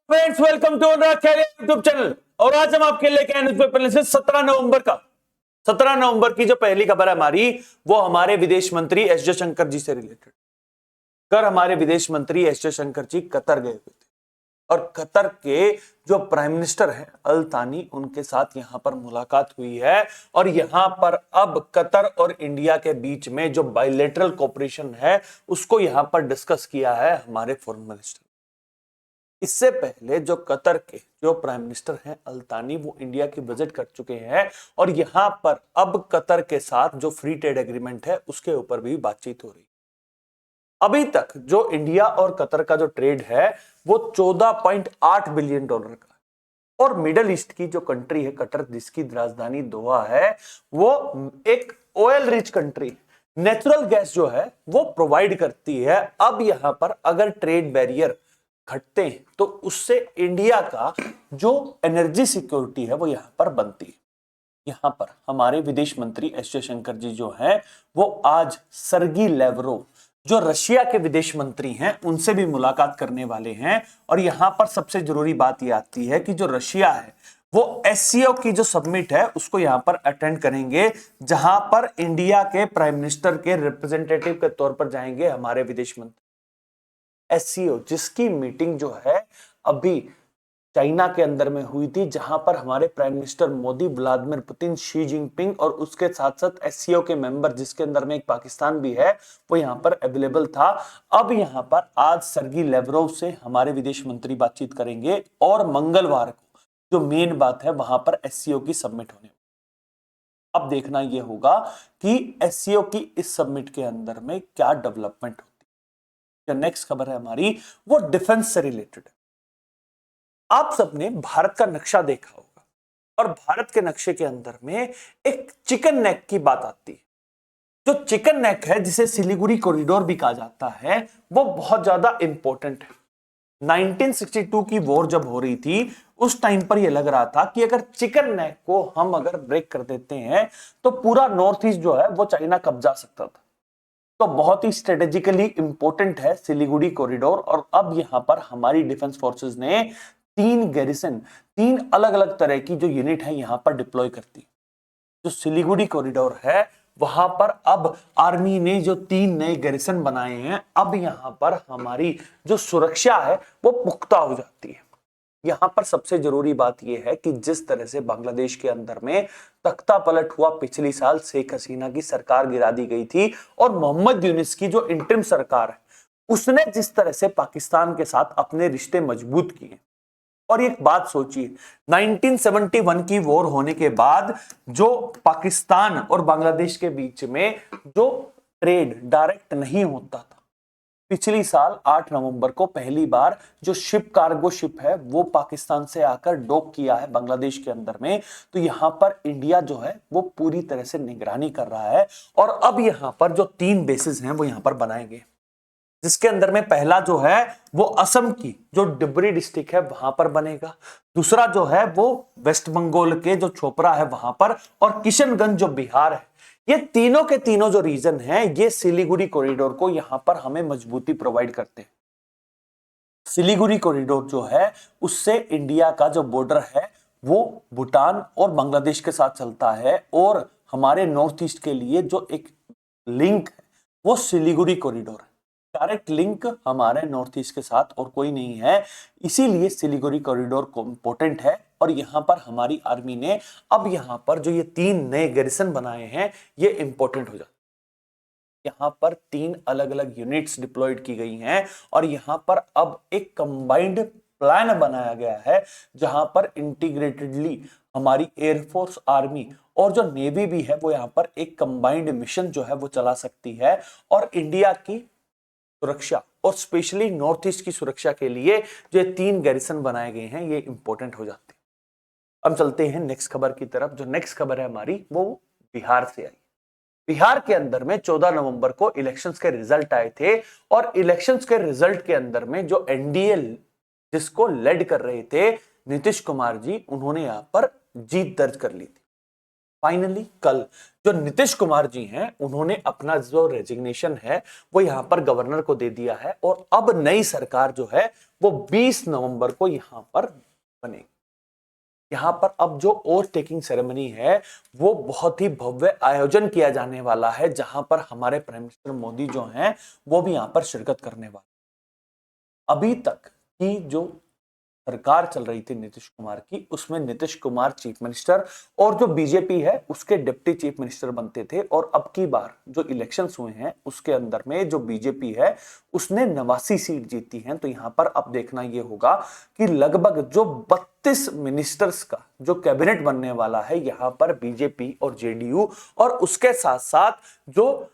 Friends, welcome to YouTube channel. और आज हम आपके लेके आए न्यूज़पेपर एनालिसिस 17 नवंबर की जो पहली खबर है हमारी, वो हमारे विदेश मंत्री एस जयशंकर जी से रिलेटेड। हमारे विदेश मंत्री एस जयशंकर जी कतर गए हुए थे और कतर के जो प्राइम मिनिस्टर हैं अल तानी, उनके साथ यहां पर मुलाकात हुई है। और यहां पर अब कतर और इंडिया के बीच में जो बायलैटरल कोऑपरेशन है उसको यहां पर डिस्कस किया है हमारे फॉरेन मिनिस्टर। इससे पहले जो कतर के जो प्राइम मिनिस्टर हैं अल तानी, वो इंडिया की विजिट कर चुके हैं और यहां पर अब कतर के साथ जो फ्री ट्रेड एग्रीमेंट है उसके ऊपर भी बातचीत हो रही है। अभी तक जो इंडिया और कतर का जो ट्रेड है वो 14.8 बिलियन डॉलर का है। और मिडल ईस्ट की जो कंट्री है कतर, जिसकी राजधानी दोहा है, वो एक oil rich country, natural gas जो है वो प्रोवाइड करती है। अब यहां पर अगर ट्रेड बैरियर घटते हैं तो उससे इंडिया का जो एनर्जी सिक्योरिटी है वो यहां पर बनती है। यहां पर हमारे विदेश मंत्री एस जयशंकर जी जो हैं वो आज सर्गी लेवरोव, जो रशिया के विदेश मंत्री हैं, उनसे भी मुलाकात करने वाले हैं। और यहां पर सबसे जरूरी बात यह आती है कि जो रशिया है वो एससीओ की जो समिट है उसको यहां पर अटेंड करेंगे, जहां पर इंडिया के प्राइम मिनिस्टर के रिप्रेजेंटेटिव के तौर पर जाएंगे हमारे विदेश मंत्री। एससीओ जिसकी मीटिंग जो है अभी चाइना के अंदर में हुई थी, जहां पर हमारे prime minister Modi, Vladimir Putin, Xi Jinping और उसके साथ साथ एससीओ के मेंबर, जिसके अंदर में एक पाकिस्तान भी है, वो यहां पर अवेलेबल था। अब यहां पर आज सर्गी लेवरोव से हमारे विदेश मंत्री बातचीत करेंगे और मंगलवार को जो मेन बात है वहां पर एससीओ की सबमिट होने। अब देखना यह होगा कि एससीओ की इस सबमिट के अंदर में क्या डेवलपमेंट होती है। नेक्स्ट खबर है हमारी, वो डिफेंस से रिलेटेड है। आप सबने भारत का नक्शा देखा होगा और भारत के नक्शे के अंदर में एक चिकन नेक की बात आती है। जो चिकन नेक है, जिसे सिलीगुड़ी कॉरिडोर भी कहा जाता है, वो बहुत ज्यादा इंपॉर्टेंट है। 1962 की वॉर जब हो रही थी उस टाइम पर यह लग रहा था कि अगर चिकन नेक को हम अगर ब्रेक कर देते हैं तो पूरा नॉर्थ ईस्ट जो है वो चाइना कब्जा सकता था। तो बहुत ही स्ट्रेटेजिकली इंपॉर्टेंट है सिलीगुड़ी कॉरिडोर। और अब यहां पर हमारी डिफेंस फोर्सेस ने 3 अलग अलग तरह की जो यूनिट है यहां पर डिप्लॉय करती। जो सिलीगुड़ी कॉरिडोर है वहां पर अब आर्मी ने जो 3 नए गैरिसन बनाए हैं, अब यहां पर हमारी जो सुरक्षा है वो पुख्ता हो जाती है। यहां पर सबसे जरूरी बात यह है कि जिस तरह से बांग्लादेश के अंदर में तख्ता पलट हुआ, पिछली साल शेख हसीना की सरकार गिरा दी गई थी और मोहम्मद यूनिस की जो इंटरिम सरकार है उसने जिस तरह से पाकिस्तान के साथ अपने रिश्ते मजबूत किए। और एक बात सोचिए, 1971 की वॉर होने के बाद जो पाकिस्तान और बांग्लादेश के बीच में जो ट्रेड डायरेक्ट नहीं होता था, पिछली साल 8 नवंबर को पहली बार जो शिप, कार्गो शिप है, वो पाकिस्तान से आकर डॉक किया है बांग्लादेश के अंदर में। तो यहां पर इंडिया जो है वो पूरी तरह से निगरानी कर रहा है। और अब यहां पर जो 3 बेसिस हैं वो यहां पर बनाए गए, जिसके अंदर में पहला जो है वो असम की जो डिब्री डिस्ट्रिक्ट है वहां पर बनेगा। दूसरा जो है वो वेस्ट बंगाल के जो छोपरा है वहां पर, और किशनगंज जो बिहार है। ये तीनों के तीनों जो रीजन हैं ये सिलीगुड़ी कॉरिडोर को यहां पर हमें मजबूती प्रोवाइड करते हैं। सिलीगुड़ी कॉरिडोर जो है उससे इंडिया का जो बॉर्डर है वो भूटान और बांग्लादेश के साथ चलता है। और हमारे नॉर्थ ईस्ट के लिए जो एक लिंक है वो सिलीगुड़ी कॉरिडोर है। डायरेक्ट लिंक हमारे नॉर्थ ईस्ट के साथ और कोई नहीं है, इसीलिए सिलीगुड़ी कॉरिडोर को इंपॉर्टेंट है। और यहां पर हमारी आर्मी ने अब यहां पर जो ये 3 नए गैरिसन बनाए हैं ये इंपॉर्टेंट हो जाते हैं। यहां पर 3 अलग-अलग यूनिट्स डिप्लॉयड की गई हैं और यहां पर अब एक कंबाइंड प्लान बनाया गया है, जहां पर इंटीग्रेटेडली हमारी एयरफोर्स, आर्मी और जो नेवी भी है वो यहां पर एक कंबाइंड मिशन जो है वो चला सकती है। और इंडिया की सुरक्षा और स्पेशली नॉर्थ ईस्ट की सुरक्षा के लिए जो 3 गैरिसन बनाए गए हैं ये इंपॉर्टेंट हो जाते हैं। हम चलते हैं नेक्स्ट खबर की तरफ। जो नेक्स्ट खबर है हमारी वो बिहार से आई। बिहार के अंदर में 14 नवंबर को इलेक्शंस के रिजल्ट आए थे और इलेक्शंस के रिजल्ट के अंदर में जो एनडीए जिसको लेड कर रहे थे नीतीश कुमार जी, उन्होंने यहां पर जीत दर्ज कर ली थी। फाइनली कल जो नीतीश कुमार जी हैं उन्होंने अपना जो रेजिग्नेशन है वो यहां पर गवर्नर को दे दिया है और अब नई सरकार जो है वो 20 नवंबर को यहां पर बनेगी। यहां पर अब जो ओथ टेकिंग सेरेमनी है वो बहुत ही भव्य आयोजन किया जाने वाला है, जहां पर हमारे प्राइम मिनिस्टर मोदी जो हैं वो भी यहां पर शिरकत करने वाले। अभी तक की जो सरकार चल रही थी नीतीश कुमार की, उसमें नीतीश कुमार चीफ मिनिस्टर और जो बीजेपी है उसके डिप्टी चीफ मिनिस्टर बनते थे, और अब की बार जो इलेक्शंस हुए हैं उसके अंदर में जो बीजेपी है उसने 89 सीट जीती हैं। तो यहां पर अब देखना यह होगा कि लगभग जो 32 मिनिस्टर्स का जो कैबिनेट बनने वाला है यहां पर बीजेपी और जेडीयू और उसके साथ साथ जो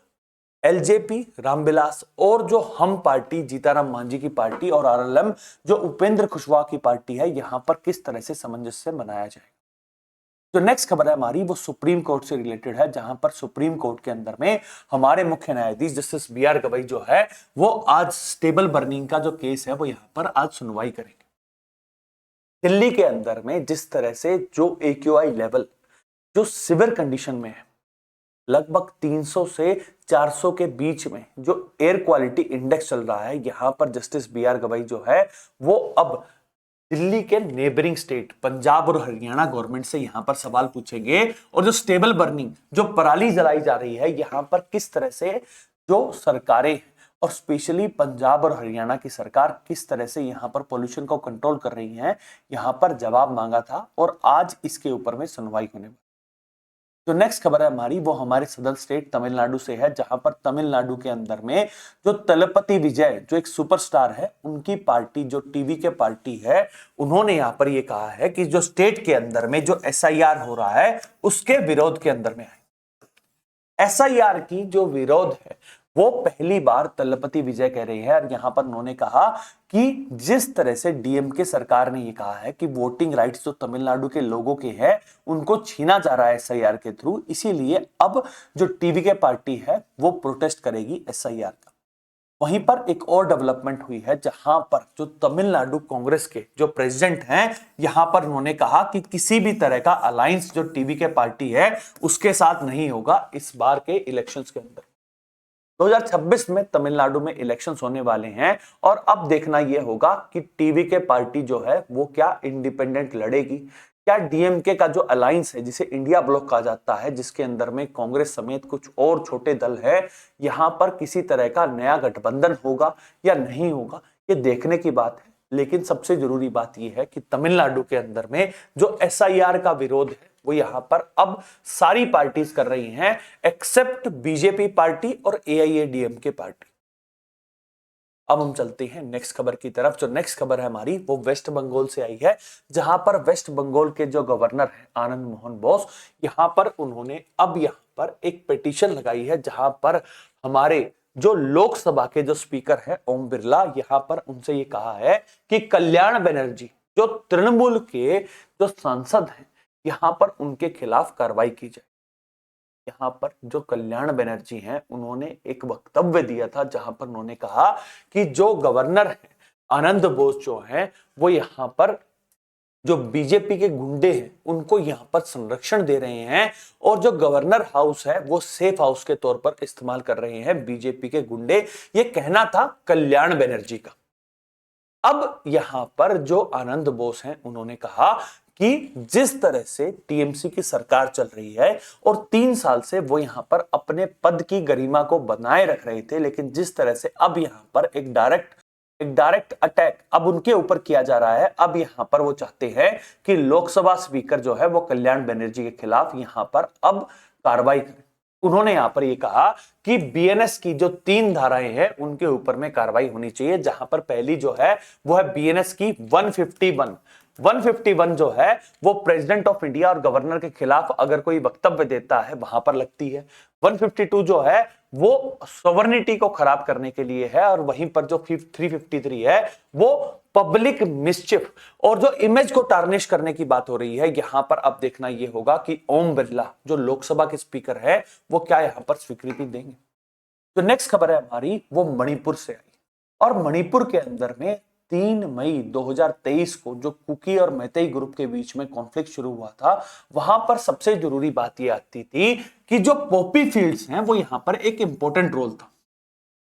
एलजेपी रामविलास और जो हम पार्टी जीताराम मांझी की पार्टी और आरएलएम जो उपेंद्र कुशवाहा की पार्टी है यहां पर किस तरह से सामंजस्य बनाया जाएगा। जो नेक्स्ट खबर है हमारी वो सुप्रीम कोर्ट से रिलेटेड है, जहां पर सुप्रीम कोर्ट के अंदर में हमारे मुख्य न्यायाधीश जस्टिस बी आर गवई जो है वो आज स्टेबल बर्निंग का जो केस है वो यहां पर आज सुनवाई करेंगे। दिल्ली के अंदर में जिस तरह से जो एक्यूआई लेवल जो सिवियर कंडीशन में है, लगभग 300 से 400 के बीच में जो एयर क्वालिटी इंडेक्स चल रहा है, यहां पर जस्टिस बी आर गवई जो है वो अब दिल्ली के नेबरिंग स्टेट पंजाब और हरियाणा गवर्नमेंट से यहां पर सवाल पूछेंगे और जो स्टेबल बर्निंग जो पराली जलाई जा रही है यहां पर किस तरह से जो सरकारें और स्पेशली पंजाब और हरियाणा की सरकार किस तरह से यहां पर पोल्यूशन को कंट्रोल कर रही है, यहां पर जवाब मांगा था और आज इसके ऊपर में सुनवाई होने वाली। जो नेक्स्ट खबर है हमारी वो हमारे सदर स्टेट तमिलनाडु से है, जहां पर तमिलनाडु के अंदर में जो तलपति विजय जो एक सुपरस्टार है उनकी पार्टी जो टीवी के पार्टी है उन्होंने यहां पर ये कहा है कि जो स्टेट के अंदर में जो एसआईआर हो रहा है उसके विरोध के अंदर में है। एसआईआर की जो विरोध है वो पहली बार तलपति विजय कह रही है और यहां पर उन्होंने कहा कि जिस तरह से डीएमके सरकार ने ये कहा है कि वोटिंग राइट्स जो तमिलनाडु के लोगों के हैं उनको छीना जा रहा है एसआईआर के थ्रू, इसीलिए अब जो टीवी के पार्टी है वो प्रोटेस्ट करेगी एसआईआर का। वहीं पर एक और डेवलपमेंट हुई है जहां पर जो तमिलनाडु कांग्रेस के जो प्रेसिडेंट हैं यहां पर उन्होंने कहा कि किसी भी तरह का अलायंस जो टीवी के पार्टी है उसके साथ नहीं होगा इस बार के इलेक्शंस के अंदर। 2026 में तमिलनाडु में इलेक्शंस होने वाले हैं और अब देखना यह होगा कि टीवी के पार्टी जो है वो क्या इंडिपेंडेंट लड़ेगी, क्या डीएमके का जो अलायंस है जिसे इंडिया ब्लॉक कहा जाता है जिसके अंदर में कांग्रेस समेत कुछ और छोटे दल है, यहां पर किसी तरह का नया गठबंधन होगा या नहीं होगा ये देखने की बात है। लेकिन सबसे जरूरी बात यह है कि तमिलनाडु के अंदर में जो एसआईआर का विरोध है वो यहां पर अब सारी पार्टीज कर रही हैं एक्सेप्ट बीजेपी पार्टी और एआईएडीएमके पार्टी। अब हम चलते हैं नेक्स्ट खबर की तरफ। जो नेक्स्ट खबर है हमारी वो वेस्ट बंगाल से आई है, जहां पर वेस्ट बंगाल के जो गवर्नर है आनंद मोहन बोस यहां पर उन्होंने अब यहां पर एक पिटीशन लगाई है जहां पर हमारे जो लोकसभा के जो स्पीकर है ओम बिरला यहां पर उनसे ये कहा है कि कल्याण बनर्जी जो तृणमूल के जो सांसद हैं यहां पर उनके खिलाफ कार्रवाई की जाए। यहां पर जो कल्याण बनर्जी हैं उन्होंने एक वक्तव्य दिया था जहां पर उन्होंने कहा कि जो गवर्नर है आनंद बोस जो हैं वो यहां पर जो बीजेपी के गुंडे हैं उनको यहां पर संरक्षण दे रहे हैं और जो गवर्नर हाउस है वो सेफ हाउस के तौर पर इस्तेमाल कर रहे हैं बीजेपी के गुंडे। ये कहना था कल्याण बनर्जी का। अब यहां पर जो आनंद बोस हैं उन्होंने कहा कि जिस तरह से टीएमसी की सरकार चल रही है और 3 साल से वो यहां पर अपने पद की गरिमा को बनाए रख रहे थे, लेकिन जिस तरह से अब यहां पर एक डायरेक्ट अटैक अब उनके ऊपर किया जा रहा है, अब यहां पर वो चाहते हैं कि लोकसभा स्पीकर जो है वो कल्याण बनर्जी के खिलाफ यहां पर अब कार्रवाई करें। उन्होंने यहां पर ये कहा कि बीएनएस की जो 3 धाराएं हैं उनके ऊपर में कार्रवाई होनी चाहिए, जहां पर पहली जो है वो है बीएनएस की 151 जो है वो प्रेसिडेंट ऑफ इंडिया और गवर्नर के खिलाफ अगर कोई वक्तव्य देता है वहां पर लगती है। 152 जो है वो सॉवरेनिटी को खराब करने के लिए है और वहीं पर जो 353 है वो पब्लिक मिसचिफ और जो इमेज को टार्निश करने की बात हो रही है। यहां पर अब देखना यह होगा कि ओम बिरला जो लोकसभा के स्पीकर है वो क्या यहां पर स्वीकृति देंगे। जो नेक्स्ट खबर है हमारी वो मणिपुर से आई और मणिपुर के अंदर में 3 मई 2023 को जो कुकी और मैतेई ग्रुप के बीच में कॉन्फ्लिक्ट शुरू हुआ था, वहां पर सबसे जरूरी बात यह आती थी कि जो पॉपी फील्ड्स हैं वो यहां पर एक इंपॉर्टेंट रोल था।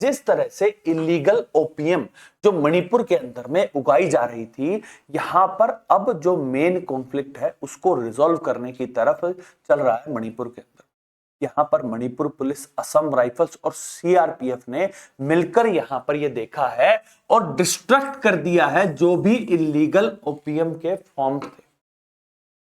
जिस तरह से इलीगल ओपियम जो मणिपुर के अंदर में उगाई जा रही थी, यहां पर अब जो मेन कॉन्फ्लिक्ट है उसको रिजॉल्व करने की तरफ चल रहा है मणिपुर के अंदर। यहां पर मणिपुर पुलिस, असम राइफल्स और सीआरपीएफ ने मिलकर यहां पर यह देखा है और डिस्ट्रक्ट कर दिया है जो भी इलीगल ओपियम के फॉर्म थे।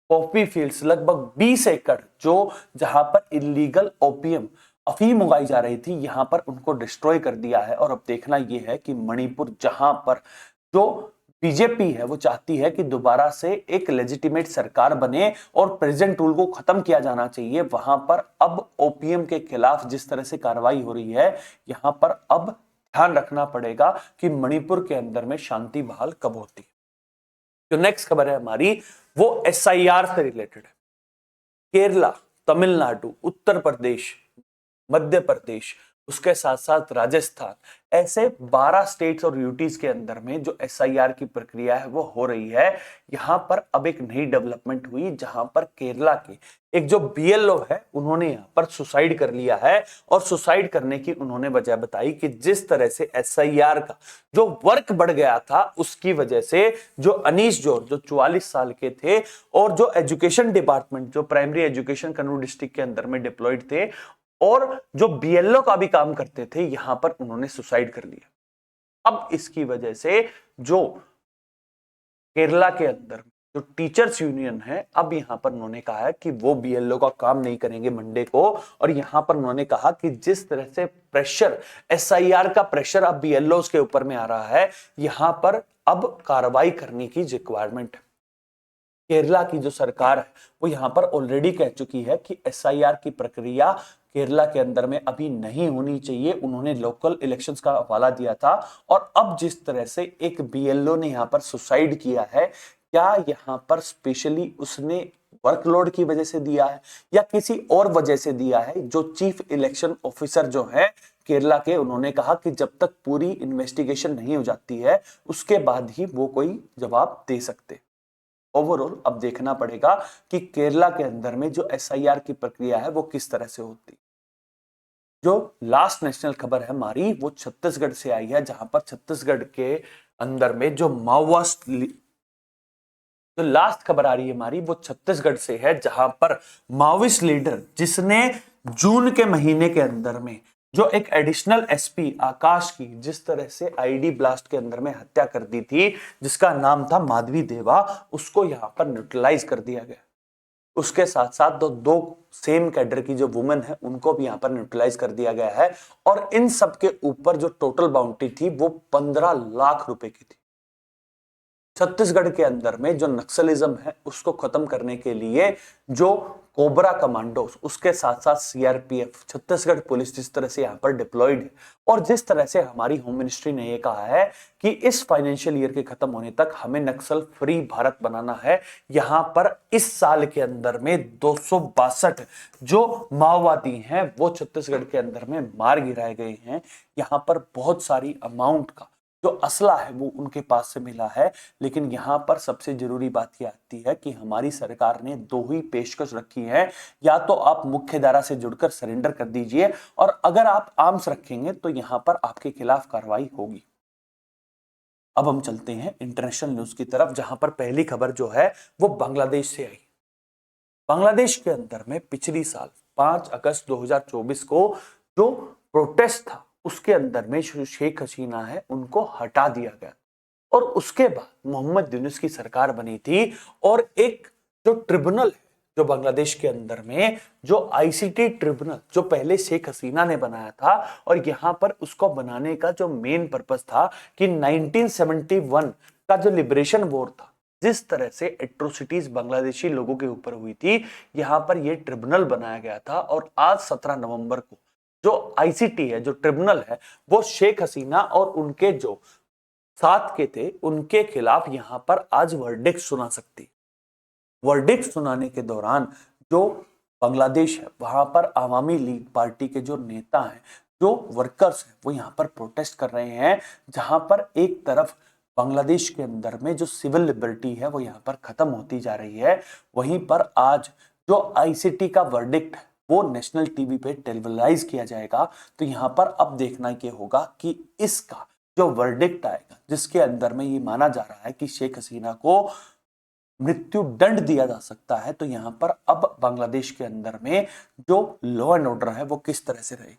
पॉपी फील्ड्स लगभग 20 एकड़ जो जहां पर इलीगल ओपियम अफीम उगाई जा रही थी, यहां पर उनको डिस्ट्रॉय कर दिया है। और अब देखना यह है कि मणिपुर जहां पर जो बीजेपी है वो चाहती है कि दोबारा से एक लेजिटिमेट सरकार बने और प्रेजेंट रूल को खत्म किया जाना चाहिए, वहां पर अब ओपीएम के खिलाफ जिस तरह से कार्रवाई हो रही है, यहां पर अब ध्यान रखना पड़ेगा कि मणिपुर के अंदर में शांति बहाल कब होती है। जो नेक्स्ट खबर है हमारी वो एसआईआर से रिलेटेड है। केरला, तमिलनाडु, उत्तर प्रदेश, मध्य प्रदेश, उसके साथ साथ राजस्थान, ऐसे 12 स्टेट्स और यूटीज के अंदर में जो एसआईआर की प्रक्रिया है वो हो रही है। यहां पर अब एक नई डेवलपमेंट हुई जहां पर केरला के एक जो बीएलओ है उन्होंने यहां पर सुसाइड कर लिया है। और सुसाइड करने की उन्होंने वजह बताई कि जिस तरह से एसआईआर का जो वर्क बढ़ गया था उसकी वजह से जो अनीश जौहर जो 44 साल के थे और जो एजुकेशन डिपार्टमेंट जो प्राइमरी एजुकेशन कन्नूर डिस्ट्रिक्ट के अंदर में डिप्लॉयड थे और जो बीएलओ का भी काम करते थे, यहां पर उन्होंने सुसाइड कर लिया। अब इसकी वजह से जो केरला के अंदर जो टीचर्स यूनियन है, अब यहां पर उन्होंने कहा है कि वो बीएलओ का काम नहीं करेंगे मंडे को। और यहां पर उन्होंने कहा कि जिस तरह से प्रेशर एसआईआर का प्रेशर अब बीएलओ के ऊपर में आ रहा है, यहां पर अब कार्रवाई करने की रिक्वायरमेंट है। केरला की जो सरकार है वो यहां पर ऑलरेडी कह चुकी है कि एसआईआर की प्रक्रिया केरला के अंदर में अभी नहीं होनी चाहिए। उन्होंने लोकल इलेक्शंस का हवाला दिया था। और अब जिस तरह से एक बीएलओ ने यहां पर सुसाइड किया है, क्या यहां पर स्पेशली उसने वर्कलोड की वजह से दिया है या किसी और वजह से दिया है? जो चीफ इलेक्शन ऑफिसर जो है केरला के, उन्होंने कहा कि जब तक पूरी इन्वेस्टिगेशन नहीं हो जाती है उसके बाद ही वो कोई जवाब दे सकते। ओवरऑल अब देखना पड़ेगा कि केरला के अंदर में जो एसआईआर की प्रक्रिया है वो किस तरह से होती। जो लास्ट नेशनल खबर है हमारी वो छत्तीसगढ़ से आई है, जहां पर छत्तीसगढ़ के अंदर में जो माओवास्ट जो लास्ट खबर आ रही है हमारी वो छत्तीसगढ़ से है, जहां पर माओवास्ट लीडर जिसने जून के महीने के अंदर में जो एक एडिशनल एसपी आकाश की जिस तरह से आईडी ब्लास्ट के अंदर में हत्या कर दी थी, जिसका नाम था माधवी देवा, उसको यहां पर न्यूट्रलाइज कर दिया गया। उसके साथ साथ दो सेम कैडर की जो वुमेन है उनको भी यहां पर न्यूट्रलाइज कर दिया गया है। और इन सब के ऊपर जो टोटल बाउंड्री थी वो 15 लाख रुपए की थी। छत्तीसगढ़ के अंदर में जो नक्सलिज्म है उसको खत्म करने के लिए जो कोबरा कमांडोस, उसके साथ साथ सीआरपीएफ, छत्तीसगढ़ पुलिस जिस तरह से यहां पर डिप्लॉयड है और जिस तरह से हमारी होम मिनिस्ट्री ने यह कहा है कि इस फाइनेंशियल ईयर के खत्म होने तक हमें नक्सल फ्री भारत बनाना है, यहां पर इस साल के अंदर में 262 जो माओवादी हैं वो छत्तीसगढ़ के अंदर में मार गिराए गए हैं। यहां पर बहुत सारी अमाउंट का जो असला है वो उनके पास से मिला है। लेकिन यहां पर सबसे जरूरी बात यह आती है कि हमारी सरकार ने दो ही पेशकश रखी है, या तो आप मुख्य धारा से जुड़कर सरेंडर कर दीजिए और अगर आप आर्म्स रखेंगे तो यहां पर आपके खिलाफ कार्रवाई होगी। अब हम चलते हैं इंटरनेशनल न्यूज की तरफ, जहां पर पहली खबर जो है वो बांग्लादेश से आई। बांग्लादेश के अंदर में पिछली साल 5 अगस्त 2024 को जो प्रोटेस्ट था उसके अंदर में शेख हसीना है उनको हटा दिया गया और उसके बाद मोहम्मद यूनुस की सरकार बनी थी। और एक जो ट्रिब्यूनल है जो बांग्लादेश के अंदर में जो आईसीटी ट्रिब्यूनल जो पहले शेख हसीना ने बनाया था, और यहां पर उसको बनाने का जो मेन पर्पस था कि 1971 का जो लिबरेशन वॉर था, जिस तरह से एट्रोसिटीज बांग्लादेशी लोगों के ऊपर हुई थी, यहां पर यह ट्रिब्यूनल बनाया गया था। और आज 17 नवंबर को जो आईसीटी है जो ट्रिब्यूनल है वो शेख हसीना और उनके जो साथ के थे उनके खिलाफ यहां पर आज वर्डिक्ट सुना सकती। वर्डिक्ट सुनाने के दौरान जो बांग्लादेश है वहां पर आवामी लीग पार्टी के जो नेता हैं, जो वर्कर्स हैं, वो यहां पर प्रोटेस्ट कर रहे हैं, जहां पर एक तरफ बांग्लादेश के अंदर में जो सिविल लिबर्टी है वो यहाँ पर खत्म होती जा रही है। वहीं पर आज जो आईसीटी का वर्डिक्ट है वो नेशनल टीवी पे टेलीविजन किया जाएगा। तो यहाँ पर अब देखना ये होगा कि इसका जो वर्डिक्ट आएगा जिसके अंदर में ये माना जा रहा है कि शेख हसीना को मृत्यु दंड दिया जा सकता है, तो यहाँ पर अब बांग्लादेश के अंदर में जो लॉ एंड ऑर्डर है वो किस तरह से रहेगा।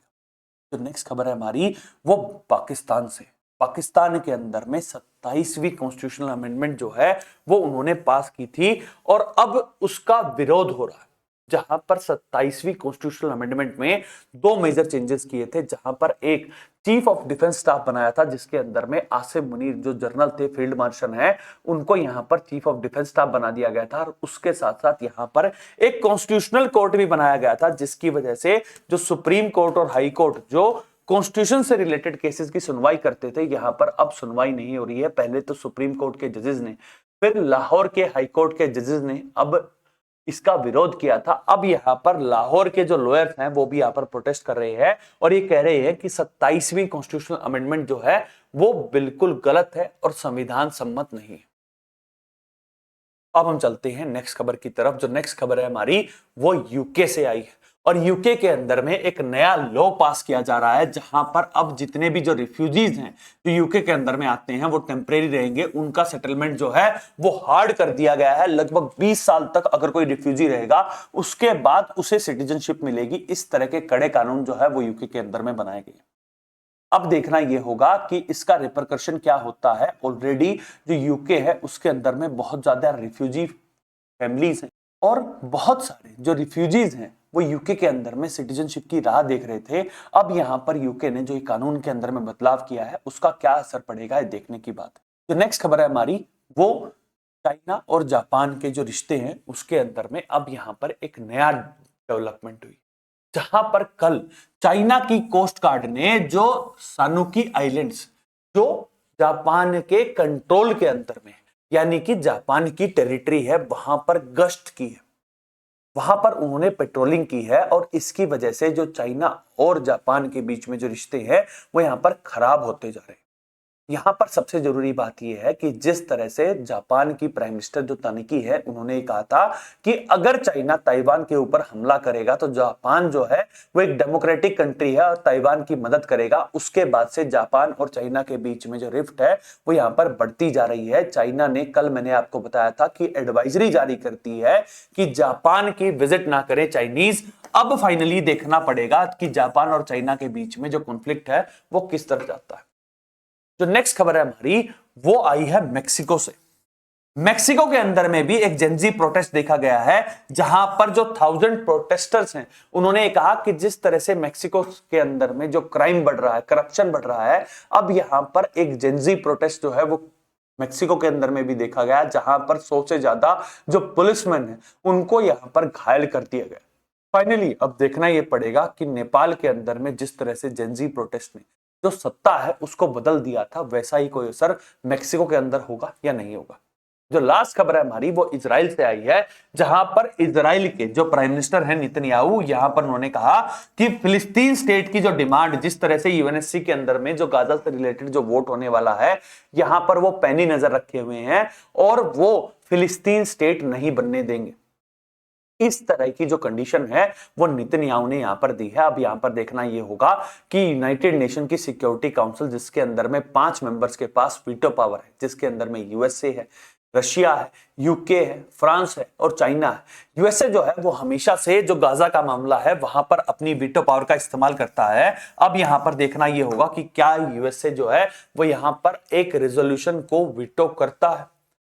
तो नेक्स्ट खबर है हमारी वो पाकिस्तान से। पाकिस्तान के अंदर में 27वीं कॉन्स्टिट्यूशनल अमेंडमेंट जो है वो उन्होंने पास की थी और अब उसका विरोध हो रहा है। जहां पर 27वीं कॉन्स्टिट्यूशनल अमेंडमेंट में दो मेजर चेंजेस किए थे, जहां पर एक चीफ ऑफ डिफेंस स्टाफ बनाया था जिसके अंदर में आसिम मुनीर जो जनरल थे, फील्ड मार्शल हैं, उनको यहां पर चीफ ऑफ डिफेंस स्टाफ बना दिया गया था। और उसके साथ साथ यहां पर एक कॉन्स्टिट्यूशनल कोर्ट भी बनाया गया था जिसकी वजह से जो सुप्रीम कोर्ट और हाई कोर्ट जो कॉन्स्टिट्यूशन से रिलेटेड केसेस की सुनवाई करते थे, यहां पर अब सुनवाई नहीं हो रही है। पहले तो सुप्रीम कोर्ट के जजेस ने, फिर लाहौर के हाई कोर्ट के जजेस ने अब इसका विरोध किया था। अब यहां पर लाहौर के जो लॉयर्स हैं वो भी यहां पर प्रोटेस्ट कर रहे हैं और ये कह रहे हैं कि 27वीं कॉन्स्टिट्यूशनल अमेंडमेंट जो है वो बिल्कुल गलत है और संविधान सम्मत नहीं है। अब हम चलते हैं नेक्स्ट खबर की तरफ। जो नेक्स्ट खबर है हमारी वो यूके से आई है और यूके के अंदर में एक नया लॉ पास किया जा रहा है जहां पर अब जितने भी जो रिफ्यूजीज हैं जो यूके के अंदर में आते हैं वो टेम्परेरी रहेंगे, उनका सेटलमेंट जो है वो हार्ड कर दिया गया है। लगभग 20 साल तक अगर कोई रिफ्यूजी रहेगा उसके बाद उसे सिटीजनशिप मिलेगी। इस तरह के कड़े कानून जो है वो यूके के अंदर में बनाए गए। अब देखना यह होगा कि इसका रिपरकशन क्या होता है। ऑलरेडी जो यूके है उसके अंदर में बहुत ज्यादा रिफ्यूजी फैमिलीज हैं और बहुत सारे जो रिफ्यूजीज हैं वो यूके के अंदर में सिटीजनशिप की राह देख रहे थे। अब यहां पर यूके ने जो कानून के अंदर में बदलाव किया है उसका क्या असर पड़ेगा देखने की बात है। जो नेक्स्ट खबर है हमारी वो चाइना और जापान के जो रिश्ते हैं उसके अंदर में अब यहां पर एक नया डेवलपमेंट हुई, जहां पर कल चाइना की कोस्ट गार्ड ने जो सानुकी आइलैंड्स जो जापान के कंट्रोल के अंदर में यानी कि जापान की टेरिटरी है वहां पर गश्त की है, वहां पर उन्होंने पेट्रोलिंग की है और इसकी वजह से जो चाइना और जापान के बीच में जो रिश्ते हैं वो यहां पर खराब होते जा रहे हैं। यहां पर सबसे जरूरी बात यह है कि जिस तरह से जापान की प्राइम मिनिस्टर जो तानिकी है उन्होंने कहा था कि अगर चाइना ताइवान के ऊपर हमला करेगा तो जापान जो है वो एक डेमोक्रेटिक कंट्री है और ताइवान की मदद करेगा। उसके बाद से जापान और चाइना के बीच में जो रिफ्ट है वो यहां पर बढ़ती जा रही है। चाइना ने कल मैंने आपको बताया था कि एडवाइजरी जारी करती है कि जापान की विजिट ना करें चाइनीज। अब फाइनली देखना पड़ेगा कि जापान और चाइना के बीच में जो कॉन्फ्लिक्ट है वो किस तरह जाता है। जो नेक्स्ट खबर है हमारी वो आई है मेक्सिको से। मेक्सिको के अंदर में भी एक जेंजी प्रोटेस्ट देखा गया है जहां पर जो 1000 प्रोटेस्टर्स हैं उन्होंने कहा कि जिस तरह से मेक्सिको के अंदर में जो क्राइम बढ़ रहा है, करप्शन बढ़ रहा है, अब यहां पर एक जेंजी प्रोटेस्ट जो है वो मेक्सिको के अंदर में भी देखा गया जहां पर 100 से ज्यादा जो पुलिसमैन है उनको यहां पर घायल कर दिया गया। फाइनली अब देखना यह पड़ेगा कि नेपाल के अंदर में जिस तरह से जेंजी प्रोटेस्ट ने जो सत्ता है उसको बदल दिया था वैसा ही कोई असर मेक्सिको के अंदर होगा या नहीं होगा। जो लास्ट खबर है हमारी वो इजराइल से आई है जहां पर इजराइल के जो प्राइम मिनिस्टर हैं नेतन्याहू, यहां पर उन्होंने कहा कि फिलिस्तीन स्टेट की जो डिमांड जिस तरह से यूएनएससी के अंदर में जो गाजा से रिलेटेड जो वोट होने वाला है यहां पर वो पैनी नजर रखे हुए हैं और वो फिलिस्तीन स्टेट नहीं बनने देंगे। इस तरह की जो कंडीशन है वो नेतन्याहू ने यहां पर दी है। अब यहां पर देखना यह होगा कि यूनाइटेड नेशन की सिक्योरिटी काउंसिल जिसके अंदर में 5 मेंबर्स के पास वीटो पावर है, जिसके अंदर में यूएसए है, रशिया है, यूके है, फ्रांस है और चाइना है। यूएसए जो है वो हमेशा से जो गाजा का मामला है वहां पर अपनी वीटो पावर का इस्तेमाल करता है। अब यहां पर देखना यह होगा कि क्या यूएसए जो है वो यहां पर एक रेजोल्यूशन को वीटो करता है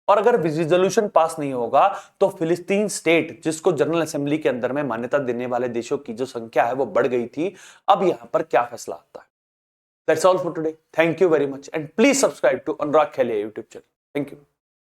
और अगर रिजोल्यूशन पास नहीं होगा तो फिलिस्तीन स्टेट जिसको जनरल असेंबली के अंदर में मान्यता देने वाले देशों की जो संख्या है वो बढ़ गई थी। अब यहां पर क्या फैसला आता है। That's all for today. Thank you very much and please subscribe to Anurag Khelia YouTube channel. Thank you.